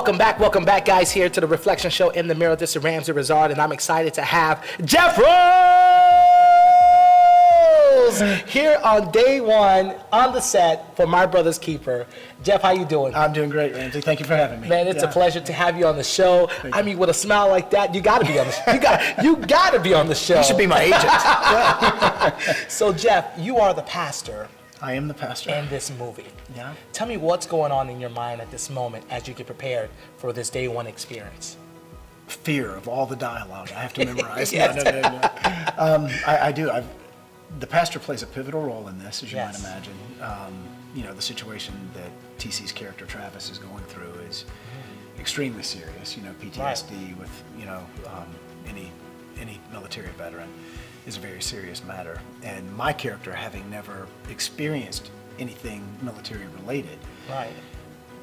Welcome back, guys, here to the Reflection Show in the Mirror. This is Ramsey Rizard, and I'm excited to have Jeff Rose here on day one on the set for My Brother's Keeper. Jeff, how you doing? I'm doing great, Ramsey. Thank you for having me. Man, it's a pleasure to have you on the show. I mean, with a smile like that, you got to be on the show. You got to be on the show. You should be my agent. So, Jeff, you are the pastor. I am the pastor. In this movie. Yeah. Tell me what's going on in your mind at this moment as you get prepared for this day one experience. Fear of all the dialogue I have to memorize. Yes. No. I do. The pastor plays a pivotal role in this, as you might imagine. The situation that TC's character Travis is going through is extremely serious. PTSD with any military veteran is a very serious matter. And my character, having never experienced anything military related,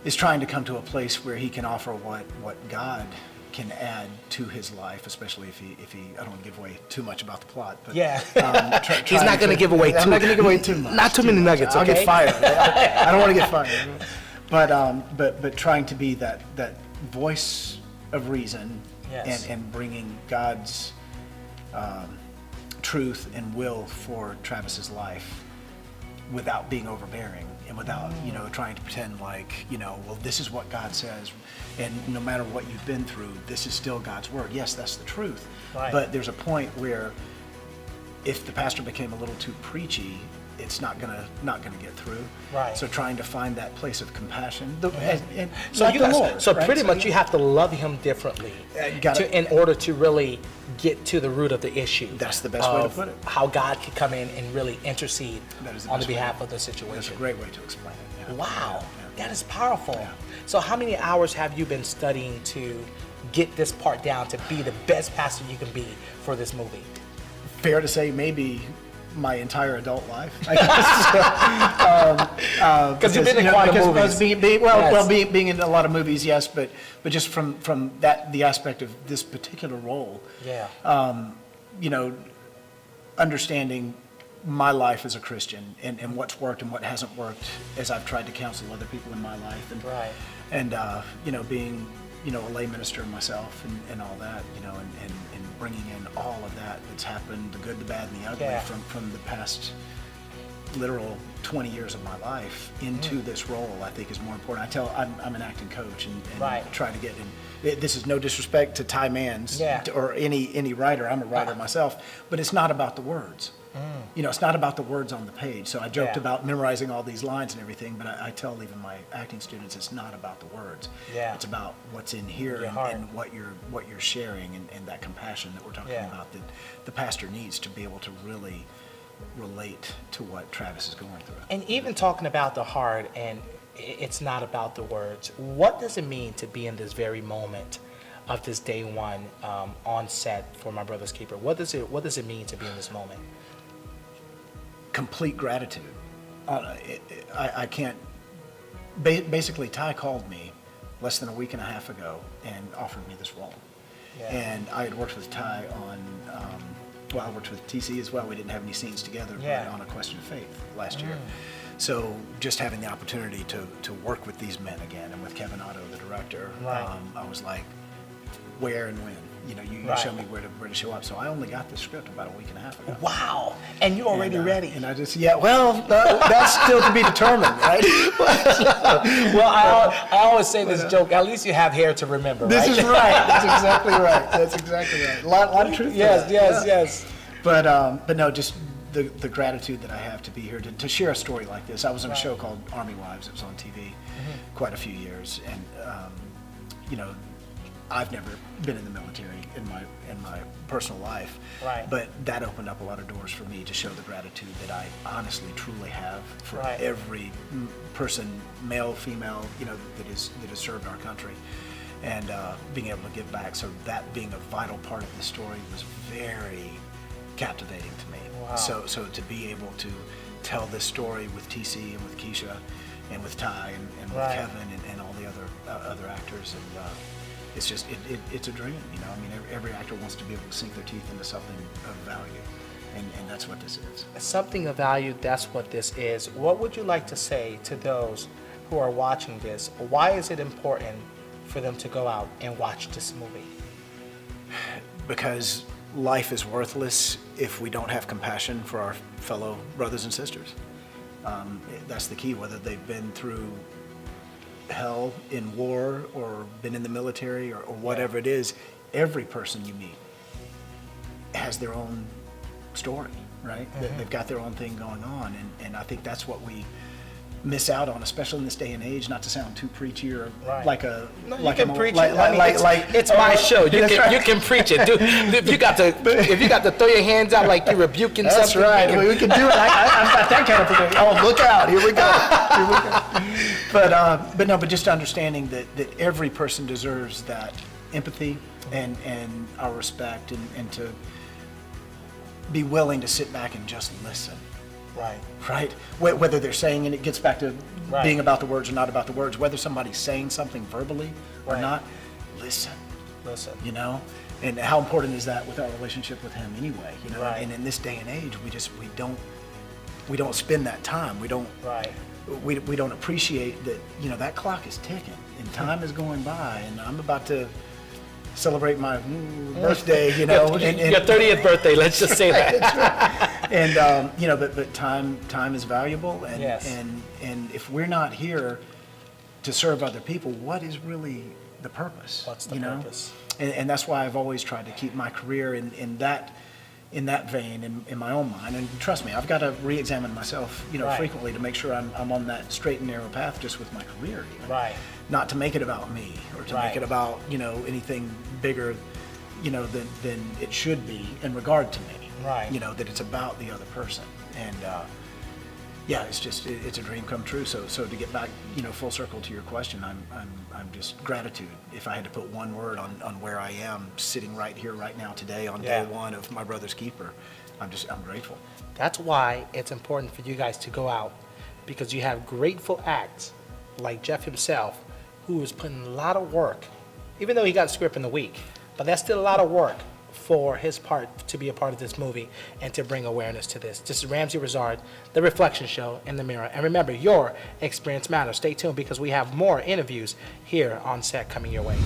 is trying to come to a place where he can offer what God can add to his life, especially if he I don't want to give away too much about the plot, but he's not going to give away too much. I'm not going to give away too much. Not too many nuggets, I'll okay? get fired. I don't want to get fired. But trying to be that voice of reason and bringing God's truth and will for Travis's life without being overbearing and without trying to pretend like well, this is what God says, and no matter what you've been through, this is still God's word. Yes, that's the truth, but there's a point where if the pastor became a little too preachy, it's not gonna get through. So trying to find that place of compassion. Pretty much you have to love him differently in order to really get to the root of the issue. That's the best way to put it. How God could come in and really intercede on the behalf of the situation. That's a great way to explain it. Yeah. Wow, that is powerful. Yeah. So how many hours have you been studying to get this part down to be the best pastor you can be for this movie? Fair to say, maybe my entire adult life, I guess. Because you've been in quite a movies. Being in a lot of movies, yes, but just from the aspect of this particular role, understanding my life as a Christian and what's worked and what hasn't worked as I've tried to counsel other people in my life, and being a lay minister myself and all that, and bringing in all of that's happened, the good, the bad, and the ugly from the past literal 20 years of my life into this role, I think is more important. I'm an acting coach and try to get in. This is no disrespect to Ty Mans or any writer. I'm a writer myself, but it's not about the words. It's not about the words on the page. So I joked about memorizing all these lines and everything, but I tell even my acting students it's not about the words. It's about what's in here and what you're sharing and that compassion that we're talking about that the pastor needs to be able to really relate to what Travis is going through. And even talking about the heart and it's not about the words, what does it mean to be in this very moment of this day one on set for My Brother's Keeper? What does it mean to be in this moment? Complete gratitude. I can't. Basically, Ty called me less than a week and a half ago and offered me this role. And I had worked with Ty on. I worked with TC as well. We didn't have any scenes together on A Question of Faith last year. So just having the opportunity to work with these men again and with Kevin Otto, the director, I was like, where and when? You show me where to show up. So I only got this script about a week and a half ago. Wow! And you're already ready. And I just that's still to be determined, right? I always say this joke. At least you have hair to remember. This is right. That's exactly right. That's exactly right. A lot of truth. Yes. But no, just the gratitude that I have to be here to share a story like this. I was in a show called Army Wives. It was on TV quite a few years, and I've never been in the military in my personal life, but that opened up a lot of doors for me to show the gratitude that I honestly, truly have for every person, male, female, that has served our country, and being able to give back. So that being a vital part of the story was very captivating to me. Wow. So to be able to tell this story with TC and with Keisha and with Ty and with Kevin and all the other actors, and it's just it's a dream. Every actor wants to be able to sink their teeth into something of value, and that's what this is. Something of value. That's what this is. What would you like to say to those who are watching this? Why is it important for them to go out and watch this movie? Because life is worthless if we don't have compassion for our fellow brothers and sisters. That's the key, whether they've been through hell in war or been in the military or whatever it is. Every person you meet has their own story, right? They've got their own thing going on, and I think that's what we miss out on, especially in this day and age. Not to sound too preachy or like a you can preach it. It's my show. You can preach it. Dude, if you got to throw your hands out like you're rebuking that's something. That's right. We can do it. I've got that kind of thing. Oh, look out! Here we go. But just understanding that every person deserves that empathy and our respect, and to be willing to sit back and just listen. Right. Whether they're saying, and it gets back to being about the words or not about the words, whether somebody's saying something verbally or not, listen. You know, and how important is that with our relationship with Him anyway? You know, and in this day and age, we don't spend that time. We don't appreciate that. You know, that clock is ticking and time is going by, and I'm about to celebrate my birthday, you know. Your 30th birthday, let's just say that. And, you know, but time is valuable, and if we're not here to serve other people, what is really the purpose? What's the purpose? And that's why I've always tried to keep my career in that vein, in my own mind. And trust me, I've got to re-examine myself, you know, frequently to make sure I'm on that straight and narrow path just with my career, even. Not to make it about me or to make it about, you know, anything bigger, you know, than it should be in regard to me. You know, that it's about the other person. And it's a dream come true. So to get back, you know, full circle to your question, I'm just gratitude. If I had to put one word on where I am sitting right here, right now, today, on day one of my brother's keeper, I'm grateful. That's why it's important for you guys to go out, because you have grateful acts like Jeff himself, who is putting a lot of work, even though he got a script in a week, but that's still a lot of work for his part to be a part of this movie and to bring awareness to this. This is Ramsey Rizard, The Reflection Show in the Mirror. And remember, your experience matters. Stay tuned, because we have more interviews here on set coming your way.